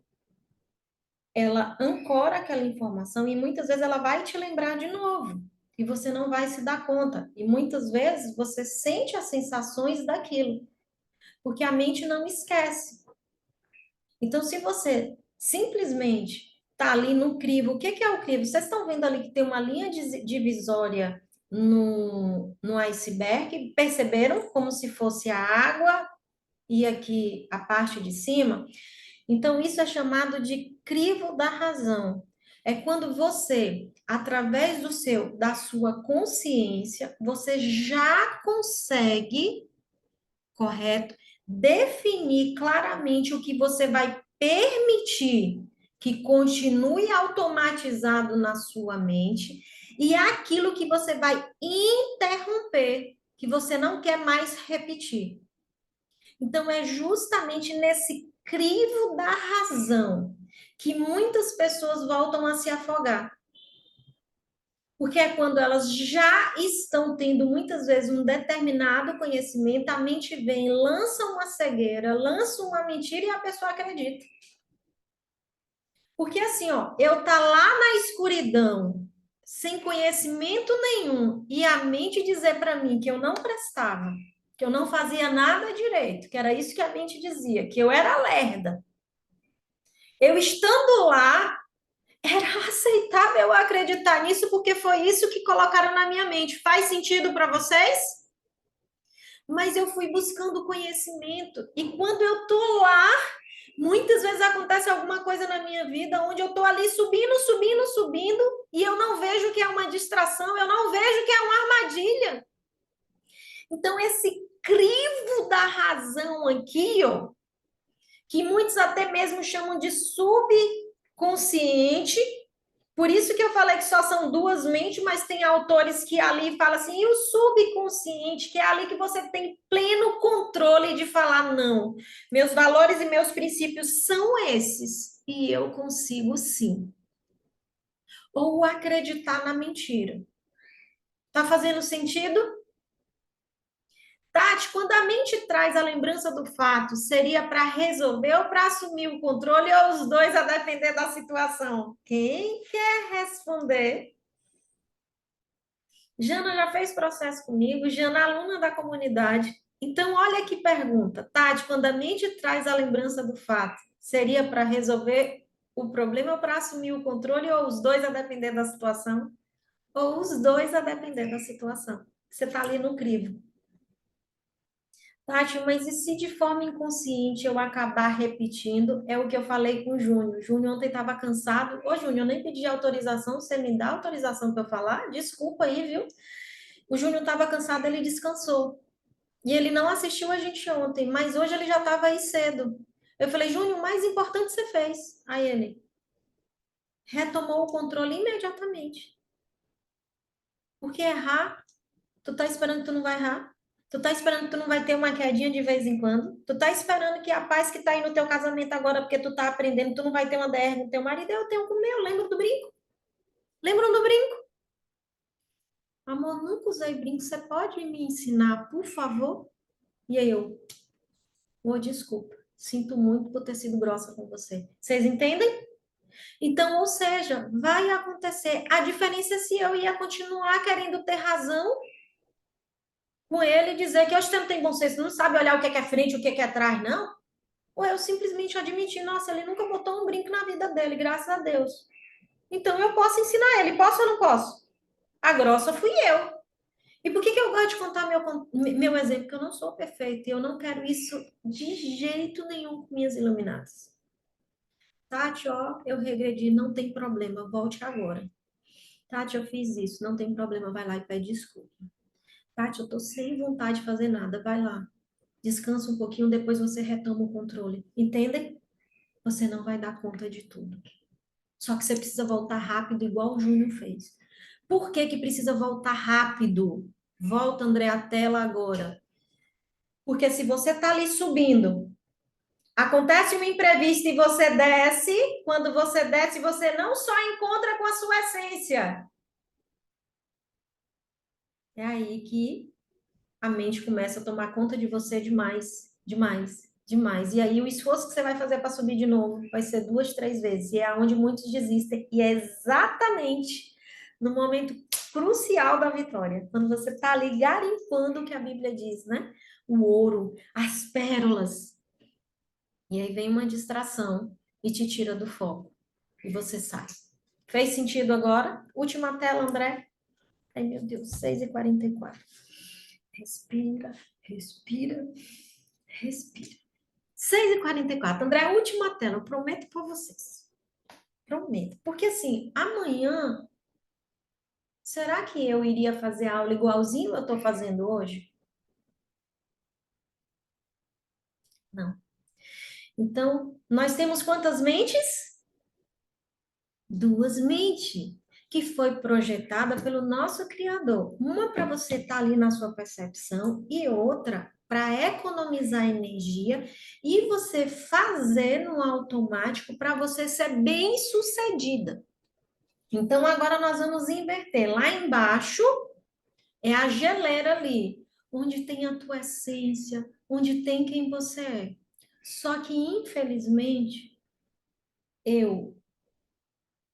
ela ancora aquela informação e muitas vezes ela vai te lembrar de novo. E você não vai se dar conta. E muitas vezes você sente as sensações daquilo, porque a mente não esquece. Então, se você simplesmente está ali no crivo, o que que é o crivo? Vocês estão vendo ali que tem uma linha divisória no iceberg? Perceberam como se fosse a água e aqui a parte de cima? Então, isso é chamado de crivo da razão. É quando você, através da sua consciência, você já consegue, correto, definir claramente o que você vai permitir que continue automatizado na sua mente e aquilo que você vai interromper, que você não quer mais repetir. Então, é justamente nesse crivo da razão que muitas pessoas voltam a se afogar. Porque é quando elas já estão tendo muitas vezes um determinado conhecimento, a mente vem, lança uma cegueira, lança uma mentira e a pessoa acredita. Porque assim, ó, eu tá lá na escuridão, sem conhecimento nenhum, e a mente dizer para mim que eu não prestava, que eu não fazia nada direito, que era isso que a mente dizia, que eu era lerda. Eu estando lá, era aceitável eu acreditar nisso, porque foi isso que colocaram na minha mente. Faz sentido para vocês? Mas eu fui buscando conhecimento. E quando eu tô lá, muitas vezes acontece alguma coisa na minha vida onde eu tô ali subindo, subindo, subindo, e eu não vejo que é uma distração, eu não vejo que é uma armadilha. Então, esse crivo da razão aqui, ó, que muitos até mesmo chamam de subconsciente. Por isso que eu falei que só são duas mentes, mas tem autores que ali falam assim, e o subconsciente, que é ali que você tem pleno controle de falar, não, meus valores e meus princípios são esses, e eu consigo sim. Ou acreditar na mentira. Tá fazendo sentido? Tati, quando a mente traz a lembrança do fato, seria para resolver ou para assumir o controle, ou os dois a depender da situação? Quem quer responder? Jana já fez processo comigo, Jana é aluna da comunidade. Então, olha que pergunta. Tati, quando a mente traz a lembrança do fato, seria para resolver o problema ou para assumir o controle, ou os dois a depender da situação? Ou os dois a depender da situação? Você está ali no crivo. Tati, mas e se de forma inconsciente eu acabar repetindo? É o que eu falei com o Júnior. O Júnior ontem estava cansado. Ô, Júnior, eu nem pedi autorização. Você me dá autorização para eu falar? Desculpa aí, viu? O Júnior estava cansado, ele descansou. E ele não assistiu a gente ontem, mas hoje ele já estava aí cedo. Eu falei, Júnior, o mais importante você fez. Aí ele retomou o controle imediatamente. Porque errar, tu tá esperando que tu não vai errar? Tu tá esperando que tu não vai ter uma quedinha de vez em quando? Tu tá esperando que a paz que tá aí no teu casamento agora, porque tu tá aprendendo, tu não vai ter uma DR com teu marido? Eu tenho com o meu, lembro do brinco? Lembram do brinco? Amor, nunca usei brinco, você pode me ensinar, por favor? E aí eu, desculpa, sinto muito por ter sido grossa com você. Vocês entendem? Então, ou seja, vai acontecer. A diferença é se eu ia continuar querendo ter razão com ele e dizer que hoje você não tem bom senso, não sabe olhar o que é frente, o que é atrás, não. Ou eu simplesmente admitir, nossa, ele nunca botou um brinco na vida dele, graças a Deus. Então, eu posso ensinar ele, posso ou não posso? A grossa fui eu. E por que eu gosto de contar meu exemplo? Porque eu não sou perfeita e eu não quero isso de jeito nenhum com minhas iluminadas. Tati, ó, eu regredi, não tem problema, volte agora. Tati, eu fiz isso, não tem problema, vai lá e pede desculpa. Tati, eu tô sem vontade de fazer nada, vai lá. Descansa um pouquinho, depois você retoma o controle. Entendem? Você não vai dar conta de tudo. Só que você precisa voltar rápido, igual o Júnior fez. Por que que precisa voltar rápido? Volta, André, a tela agora. Porque se você tá ali subindo, acontece um imprevisto e você desce, quando você desce, você não só encontra com a sua essência. É aí que a mente começa a tomar conta de você demais, demais, demais. E aí o esforço que você vai fazer para subir de novo vai ser 2, 3 vezes. E é onde muitos desistem. E é exatamente no momento crucial da vitória, quando você está ali garimpando o que a Bíblia diz, né? O ouro, as pérolas. E aí vem uma distração e te tira do foco. E você sai. Fez sentido agora? Última tela, André. Ai, meu Deus, 6h44. Respira, respira, respira. 6h44. André, última tela. Eu prometo para vocês. Prometo. Porque assim, amanhã, será que eu iria fazer aula igualzinho eu estou fazendo hoje? Não. Então, nós temos quantas mentes? Duas mentes, que foi projetada pelo nosso Criador. Uma para você estar ali na sua percepção e outra para economizar energia e você fazer no automático para você ser bem-sucedida. Então, agora nós vamos inverter. Lá embaixo é a geleira ali, onde tem a tua essência, onde tem quem você é. Só que, infelizmente, eu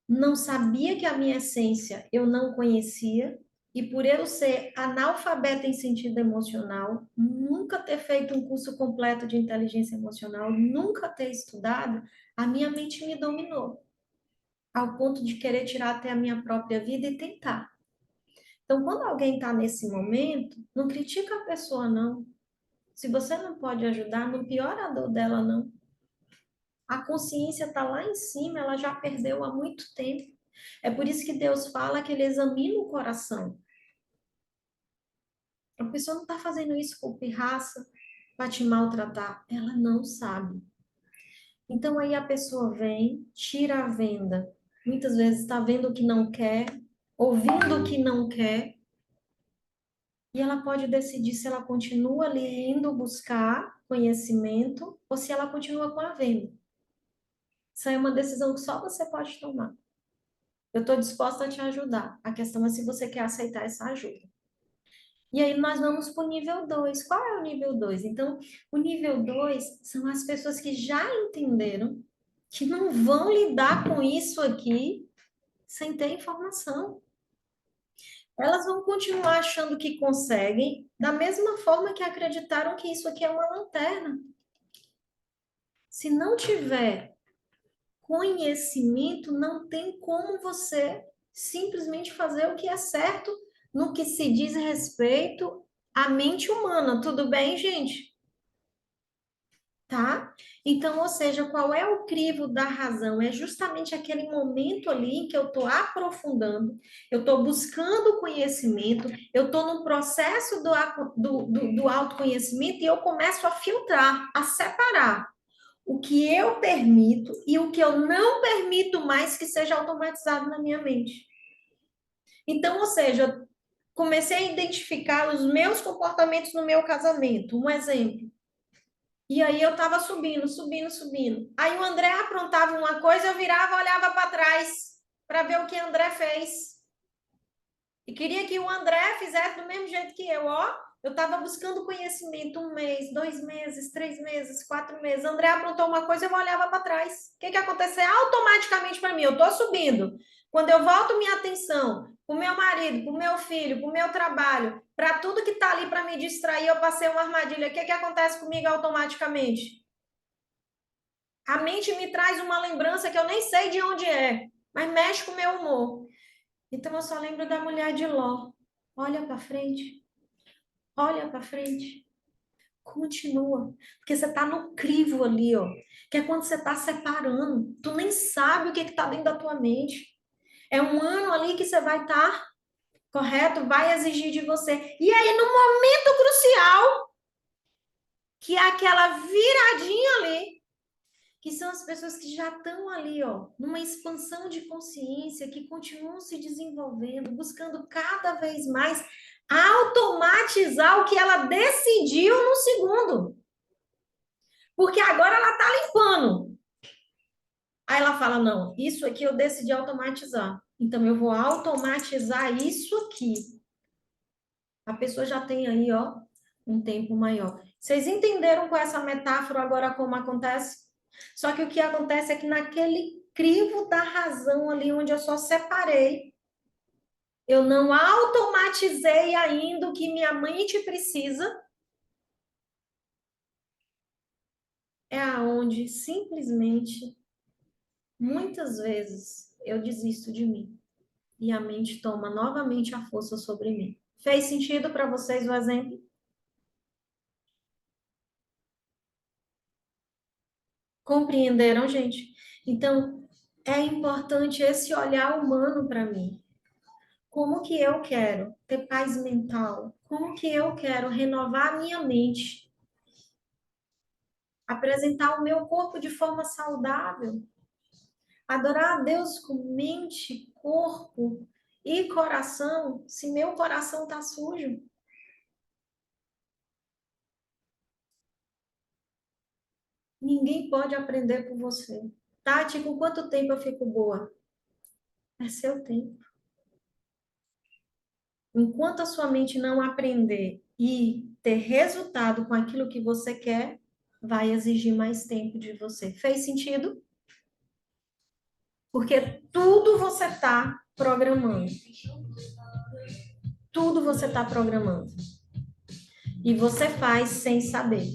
não sabia que a minha essência eu não conhecia, E por eu ser analfabeta em sentido emocional, nunca ter feito um curso completo de inteligência emocional, nunca ter estudado, a minha mente me dominou, ao ponto de querer tirar até a minha própria vida e tentar. Então, quando alguém está nesse momento, não critica a pessoa, não. Se você não pode ajudar, não piora a dor dela, não. A consciência está lá em cima, ela já perdeu há muito tempo. É por isso que Deus fala que ele examina o coração. A pessoa não está fazendo isso por pirraça, para te maltratar. Ela não sabe. Então aí a pessoa vem, tira a venda. Muitas vezes está vendo o que não quer, ouvindo o que não quer. E ela pode decidir se ela continua ali indo buscar conhecimento ou se ela continua com a venda. Isso aí é uma decisão que só você pode tomar. Eu estou disposta a te ajudar. A questão é se você quer aceitar essa ajuda. E aí nós vamos para o nível 2. Qual é o nível 2? Então, o nível 2 são as pessoas que já entenderam que não vão lidar com isso aqui sem ter informação. Elas vão continuar achando que conseguem, da mesma forma que acreditaram que isso aqui é uma lanterna. Se não tiver conhecimento, não tem como você simplesmente fazer o que é certo no que se diz respeito à mente humana. Tudo bem, gente? Tá? Então, ou seja, qual é o crivo da razão? É justamente aquele momento ali em que eu estou aprofundando, eu estou buscando conhecimento, eu estou no processo do autoconhecimento e eu começo a filtrar, a separar o que eu permito e o que eu não permito mais que seja automatizado na minha mente. Então, ou seja, eu comecei a identificar os meus comportamentos no meu casamento. Um exemplo. E aí eu tava subindo, subindo, subindo. Aí o André aprontava uma coisa, eu virava, olhava para trás para ver o que o André fez. E queria que o André fizesse do mesmo jeito que eu, ó. Eu estava buscando conhecimento 1 mês, 2 meses, 3 meses, 4 meses. André aprontou uma coisa, eu olhava para trás. O que aconteceu automaticamente para mim? Eu estou subindo. Quando eu volto minha atenção para o meu marido, para o meu filho, para o meu trabalho, para tudo que está ali para me distrair, eu passei uma armadilha. O que acontece comigo automaticamente? A mente me traz uma lembrança que eu nem sei de onde é, mas mexe com o meu humor. Então eu só lembro da mulher de Ló. Olha para frente. Olha para frente. Continua. Porque você está no crivo ali, ó. Que é quando você está separando. Tu nem sabe o que está dentro da tua mente. É um ano ali que você vai estar, correto? Vai exigir de você. E aí, no momento crucial, que é aquela viradinha ali, que são as pessoas que já estão ali, ó, numa expansão de consciência, que continuam se desenvolvendo, buscando cada vez mais automatizar o que ela decidiu no segundo. Porque agora ela está limpando. Aí ela fala, não, isso aqui eu decidi automatizar. Então eu vou automatizar isso aqui. A pessoa já tem aí, ó, um tempo maior. Vocês entenderam com essa metáfora agora como acontece? Só que o que acontece é que naquele crivo da razão ali onde eu só separei, eu não automatizei ainda o que minha mente precisa, é aonde simplesmente, muitas vezes, eu desisto de mim. E a mente toma novamente a força sobre mim. Fez sentido para vocês o exemplo? Compreenderam, gente? Então, é importante esse olhar humano para mim. Como que eu quero ter paz mental? Como que eu quero renovar a minha mente? Apresentar o meu corpo de forma saudável? Adorar a Deus com mente, corpo e coração, se meu coração está sujo? Ninguém pode aprender por você. Tati, com quanto tempo eu fico boa? É seu tempo. Enquanto a sua mente não aprender e ter resultado com aquilo que você quer, vai exigir mais tempo de você. Fez sentido? Porque tudo você está programando. Tudo você está programando. E você faz sem saber.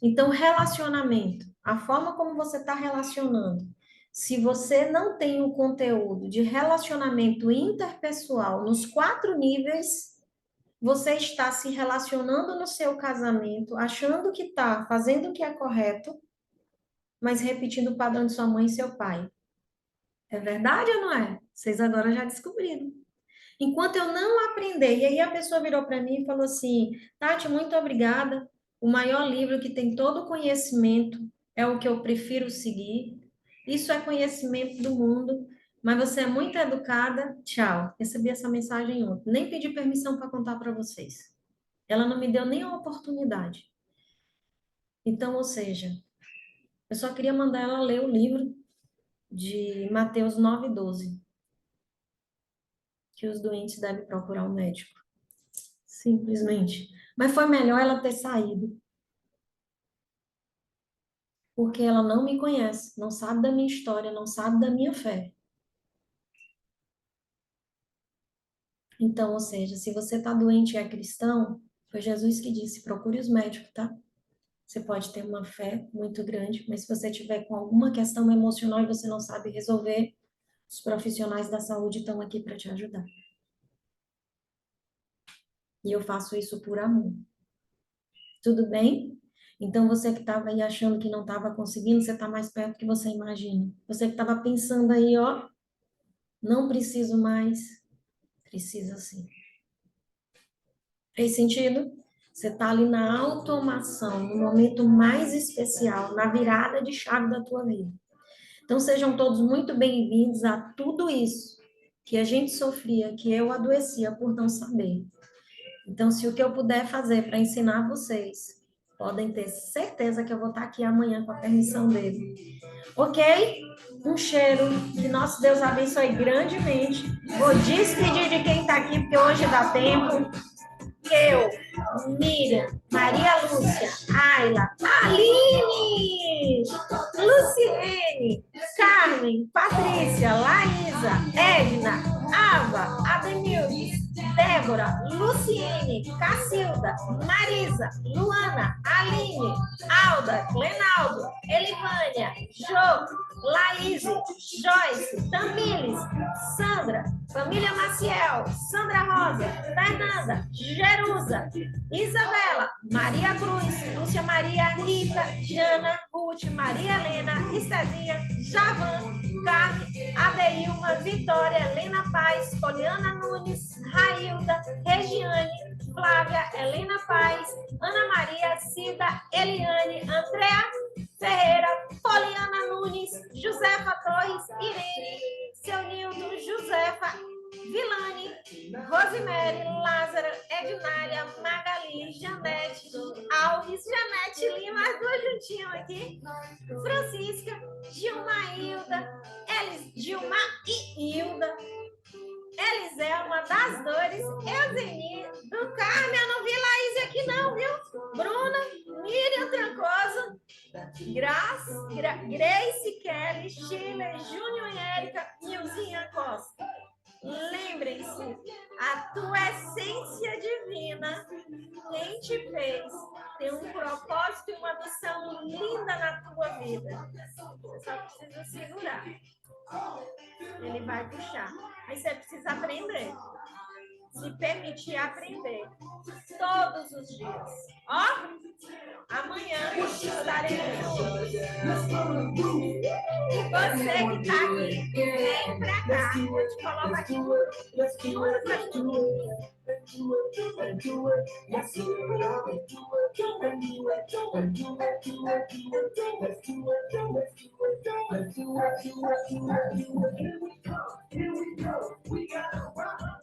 Então, relacionamento, a forma como você está relacionando, se você não tem o conteúdo de relacionamento interpessoal nos 4 níveis, você está se relacionando no seu casamento, achando que está fazendo o que é correto, mas repetindo o padrão de sua mãe e seu pai. É verdade ou não é? Vocês agora já descobriram. Enquanto eu não aprender, e aí a pessoa virou para mim e falou assim: Tati, muito obrigada. O maior livro que tem todo o conhecimento é o que eu prefiro seguir. Isso é conhecimento do mundo, mas você é muito educada. Tchau. Recebi essa mensagem ontem. Nem pedi permissão para contar para vocês. Ela não me deu nem a oportunidade. Então, ou seja, eu só queria mandar ela ler o livro de Mateus 9:12, que os doentes devem procurar um médico. Simplesmente. Mas foi melhor ela ter saído. Porque ela não me conhece, não sabe da minha história, não sabe da minha fé. Então, ou seja, se você está doente e é cristão, foi Jesus que disse, procure os médicos, tá? Você pode ter uma fé muito grande, mas se você tiver com alguma questão emocional e você não sabe resolver, os profissionais da saúde estão aqui para te ajudar. E eu faço isso por amor. Tudo bem? Então, você que estava aí achando que não estava conseguindo, você está mais perto do que você imagina. Você que estava pensando aí, ó, não preciso mais, precisa sim. Fez sentido? Você está ali na automação, no momento mais especial, na virada de chave da tua vida. Então, sejam todos muito bem-vindos a tudo isso que a gente sofria, que eu adoecia por não saber. Então, se o que eu puder fazer para ensinar vocês, podem ter certeza que eu vou estar aqui amanhã com a permissão dele. Ok? Um cheiro. Que nosso Deus abençoe grandemente. Vou despedir de quem está aqui, porque hoje dá tempo. Eu, Miriam, Maria Lúcia, Ayla, Aline, Luciene, Carmen, Patrícia, Laísa, Edna, Ava, Ademildes, Débora, Luciene, Cacilda, Marisa, Luana, Aline, Alda, Glenaldo, Elivânia, Jo, Laís, Joyce, Tamires, Sandra, Família Maciel, Sandra Rosa, Fernanda, Jerusa, Isabela, Maria Cruz, Lúcia Maria, Rita, Jana, Ruth, Maria Helena, Estezinha, Javan, Carmen, Adeilma, Vitória, Helena Paz, Poliana Nunes, Railda, Regiane, Flávia, Helena Paz, Ana Maria, Cida, Eliane, Andréa Ferreira, Poliana Nunes, Josefa Torres, Irene, Seu Nildo, Josefa, Vilane, Rosemary, Lázaro, Ednália, Magali, Janete, Alves, Janete Lima, as duas juntinhas aqui, Francisca, Dilma Hilda, Dilma e Hilda, Eliselma das Dores, Eugenie, do Carmen, eu não vi Laís aqui não, viu? Bruna, Miriam Trancoso, Grace Kelly, Sheila, Júnior e Érica, Nilzinha Costa. Lembrem-se, a tua essência divina, quem te fez, tem um propósito e uma missão linda na tua vida. Você só precisa segurar. Ele vai puxar. Mas você precisa aprender. Se permitir aprender. Todos os dias. Ó, amanhã estaremos juntos. E você que está aqui, vem pra cá. Eu te coloco aqui. Junto com a gente. Let's do it, let's do it, let's do it, let's do it, let's do it, let's do it, let's do it, let's do it, let's do it, let's do it, here we go, we gotta rock.